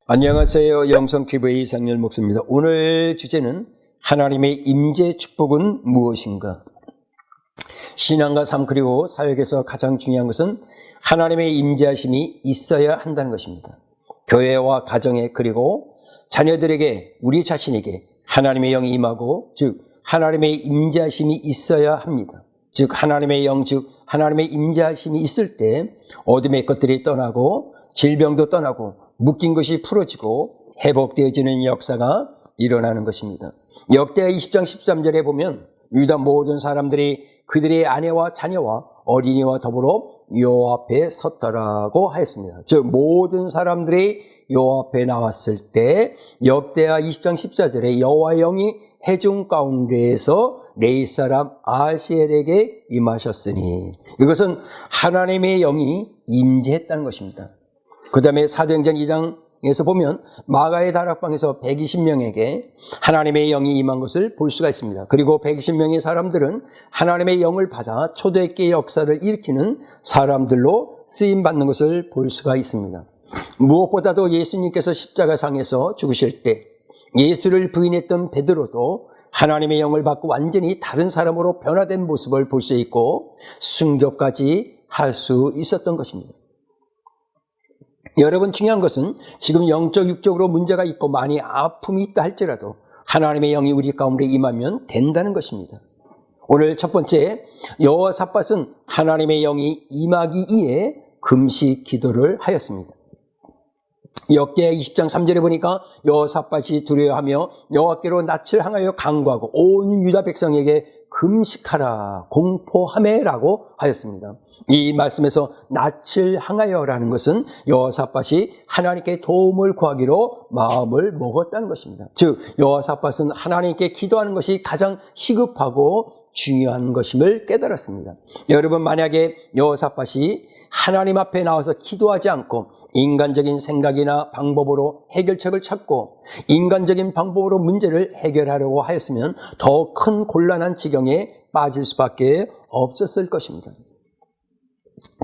안녕하세요. 영성TV의 이상열 목사입니다. 오늘 주제는 하나님의 임재 축복은 무엇인가? 신앙과 삶 그리고 사역에서 가장 중요한 것은 하나님의 임재하심이 있어야 한다는 것입니다. 교회와 가정에 그리고 자녀들에게 우리 자신에게 하나님의 영이 임하고 즉 하나님의 임재하심이 있어야 합니다. 즉 하나님의 영 즉 하나님의 임재하심이 있을 때 어둠의 것들이 떠나고 질병도 떠나고 묶인 것이 풀어지고 회복되어지는 역사가 일어나는 것입니다. 역대하 20장 13절에 보면 유다 모든 사람들이 그들의 아내와 자녀와 어린이와 더불어 여호와 앞에 섰더라고 하였습니다. 즉 모든 사람들이 여호와 앞에 나왔을 때 역대하 20장 14절에 여호와의 영이 회중 가운데에서 레위 사람 아할시엘에게 임하셨으니 이것은 하나님의 영이 임재했다는 것입니다. 그 다음에 사도행전 2장에서 보면 마가의 다락방에서 120명에게 하나님의 영이 임한 것을 볼 수가 있습니다. 그리고 120명의 사람들은 하나님의 영을 받아 초대교회 역사를 일으키는 사람들로 쓰임받는 것을 볼 수가 있습니다. 무엇보다도 예수님께서 십자가상에서 죽으실 때 예수를 부인했던 베드로도 하나님의 영을 받고 완전히 다른 사람으로 변화된 모습을 볼 수 있고 순교까지 할 수 있었던 것입니다. 여러분 중요한 것은 지금 영적 육적으로 문제가 있고 많이 아픔이 있다 할지라도 하나님의 영이 우리 가운데 임하면 된다는 것입니다. 오늘 첫 번째 여호사밧은 하나님의 영이 임하기 위해 금식 기도를 하였습니다. 역대하 20장 3절에 보니까 여호사밧이 두려워하며 여호와께로 낯을 향하여 간구하고 온 유다 백성에게 금식하라 공포하매라고 하였습니다. 이 말씀에서 낯을 향하여라는 것은 여호사밧이 하나님께 도움을 구하기로 마음을 먹었다는 것입니다. 즉 여호사밧은 하나님께 기도하는 것이 가장 시급하고 중요한 것임을 깨달았습니다. 여러분 만약에 여호사밧이 하나님 앞에 나와서 기도하지 않고 인간적인 생각이나 방법으로 해결책을 찾고 인간적인 방법으로 문제를 해결하려고 하였으면 더 큰 곤란한 지경에 빠질 수밖에 없었을 것입니다.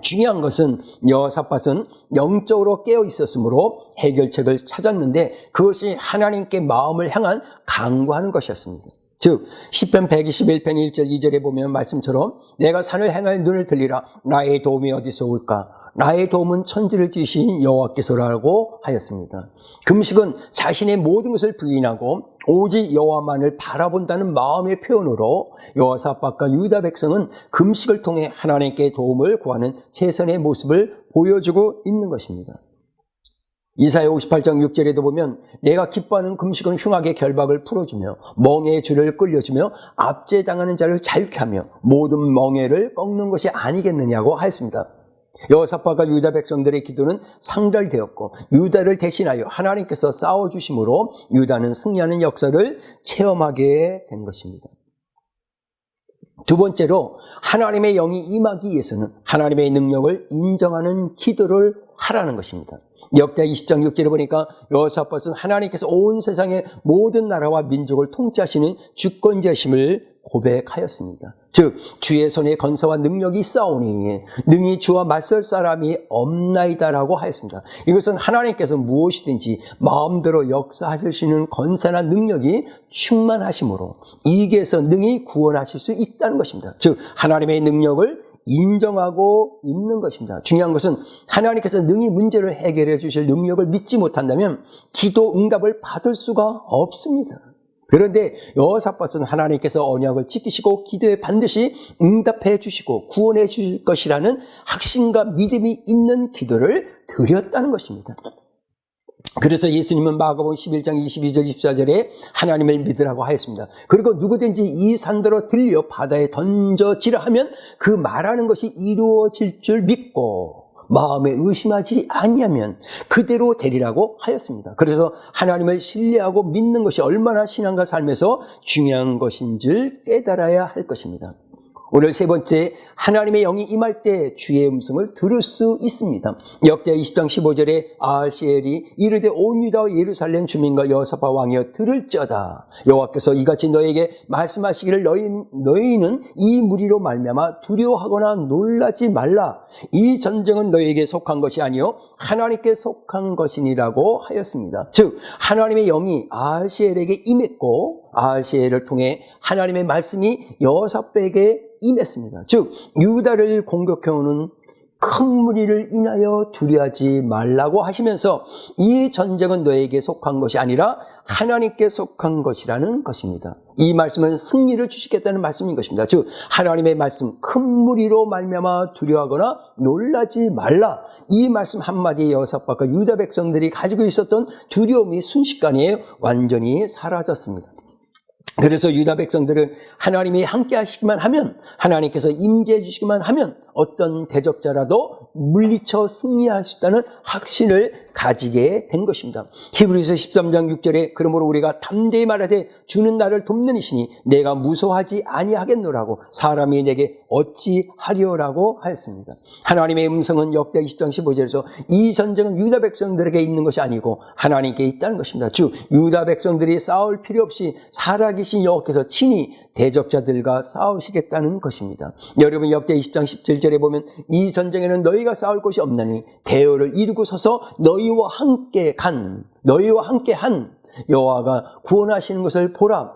중요한 것은 여호사밧은 영적으로 깨어 있었으므로 해결책을 찾았는데 그것이 하나님께 마음을 향한 간구하는 것이었습니다. 즉 시편 121편 1절 2절에 보면 말씀처럼 내가 산을 향하여 눈을 들리라 나의 도움이 어디서 올까 나의 도움은 천지를 지으신 여호와께서라고 하였습니다. 금식은 자신의 모든 것을 부인하고 오직 여호와만을 바라본다는 마음의 표현으로 여호사밧과 유다 백성은 금식을 통해 하나님께 도움을 구하는 최선의 모습을 보여주고 있는 것입니다. 이사야 58장 6절에도 보면 내가 기뻐하는 금식은 흉악의 결박을 풀어주며 멍에의 줄을 끌려주며 압제당하는 자를 자유케 하며 모든 멍에를 꺾는 것이 아니겠느냐고 하였습니다. 여호사밧과 유다 백성들의 기도는 상달되었고 유다를 대신하여 하나님께서 싸워주심으로 유다는 승리하는 역사를 체험하게 된 것입니다. 두 번째로 하나님의 영이 임하기 위해서는 하나님의 능력을 인정하는 기도를 하라는 것입니다. 역대하 20장 6절에 보니까 여호사밧은 하나님께서 온 세상의 모든 나라와 민족을 통치하시는 주권자심을 고백하였습니다. 즉 주의 손에 건사와 능력이 있사오니 능히 주와 맞설 사람이 없나이다라고 하였습니다. 이것은 하나님께서 무엇이든지 마음대로 역사하실 수 있는 건사나 능력이 충만하심으로 이게서 능히 구원하실 수 있다는 것입니다. 즉 하나님의 능력을 인정하고 있는 것입니다. 중요한 것은 하나님께서 능히 문제를 해결해 주실 능력을 믿지 못한다면 기도 응답을 받을 수가 없습니다. 그런데 여호사밧은 하나님께서 언약을 지키시고 기도에 반드시 응답해 주시고 구원해 주실 것이라는 확신과 믿음이 있는 기도를 드렸다는 것입니다. 그래서 예수님은 마가복음 11장 22절 24절에 하나님을 믿으라고 하였습니다. 그리고 누구든지 이 산더러 들려 바다에 던져지라 하면 그 말하는 것이 이루어질 줄 믿고 마음에 의심하지 아니하면 그대로 되리라고 하였습니다. 그래서 하나님을 신뢰하고 믿는 것이 얼마나 신앙과 삶에서 중요한 것인 줄 깨달아야 할 것입니다. 오늘 세 번째, 하나님의 영이 임할 때 주의 음성을 들을 수 있습니다. 역대하 20장 15절에 아할시엘이 이르되 온 유다와 예루살렘 주민과 여호사밧 왕이여 들을지어다. 여호와께서 이같이 너에게 말씀하시기를 너희는 이 무리로 말미암아 두려워하거나 놀라지 말라. 이 전쟁은 너희에게 속한 것이 아니요 하나님께 속한 것이니라고 하였습니다. 즉 하나님의 영이 아할시엘에게 임했고 아할시엘을 통해 하나님의 말씀이 여호사밧에게 임했습니다. 즉 유다를 공격해오는 큰 무리를 인하여 두려워하지 말라고 하시면서 이 전쟁은 너에게 속한 것이 아니라 하나님께 속한 것이라는 것입니다. 이 말씀은 승리를 주시겠다는 말씀인 것입니다. 즉 하나님의 말씀, 큰 무리로 말미암아 두려워하거나 놀라지 말라. 이 말씀 한마디에 여호사밧과 유다 백성들이 가지고 있었던 두려움이 순식간에 완전히 사라졌습니다. 그래서 유다 백성들은 하나님이 함께 하시기만 하면, 하나님께서 임재해 주시기만 하면 어떤 대적자라도 물리쳐 승리할 수 있다는 확신을 가지게 된 것입니다. 히브리서 13장 6절에 그러므로 우리가 담대히 말하되 주는 나를 돕는 이시니 내가 무서워하지 아니하겠노라고 사람이 내게 어찌하리오라고 하였습니다. 하나님의 음성은 역대하 20장 15절에서 이 전쟁은 유다 백성들에게 있는 것이 아니고 하나님께 있다는 것입니다. 즉 유다 백성들이 싸울 필요 없이 살아계신 여호와께서 친히 대적자들과 싸우시겠다는 것입니다. 여러분 역대 20장 17절에 보면 이 전쟁에는 너희가 싸울 것이 없나니 대열을 이루고 서서 너희와 함께 한 여호와가 구원하시는 것을 보라.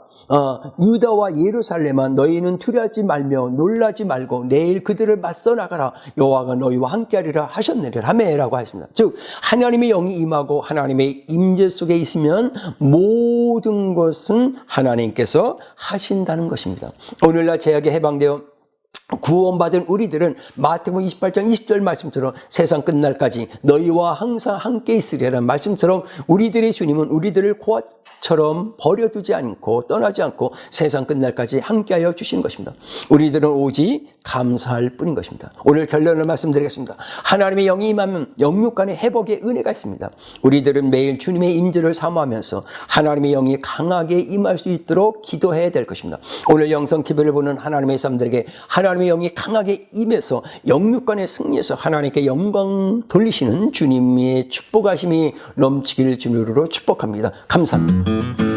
유다와 예루살렘아 너희는 두려워하지 말며 놀라지 말고 내일 그들을 맞서 나가라. 여호와가 너희와 함께하리라 하셨느니라 하매라고 하십니다. 즉 하나님의 영이 임하고 하나님의 임재 속에 있으면 모든 것은 하나님께서 하신다는 것입니다. 오늘날 죄악에 해방되어 구원받은 우리들은 마태복음 28장 20절 말씀처럼 세상 끝날까지 너희와 항상 함께 있으리라는 말씀처럼 우리들의 주님은 우리들을 고아처럼 버려두지 않고 떠나지 않고 세상 끝날까지 함께하여 주시는 것입니다. 우리들은 오직 감사할 뿐인 것입니다. 오늘 결론을 말씀드리겠습니다. 하나님의 영이 임하면 영육 간의 회복의 은혜가 있습니다. 우리들은 매일 주님의 임재를 사모하면서 하나님의 영이 강하게 임할 수 있도록 기도해야 될 것입니다. 오늘 영성TV를 보는 하나님의 사람들에게 하나님의 영이 강하게 임해서 영육 간의 승리에서 하나님께 영광 돌리시는 주님의 축복하심이 넘치기를 주님으로 축복합니다. 감사합니다.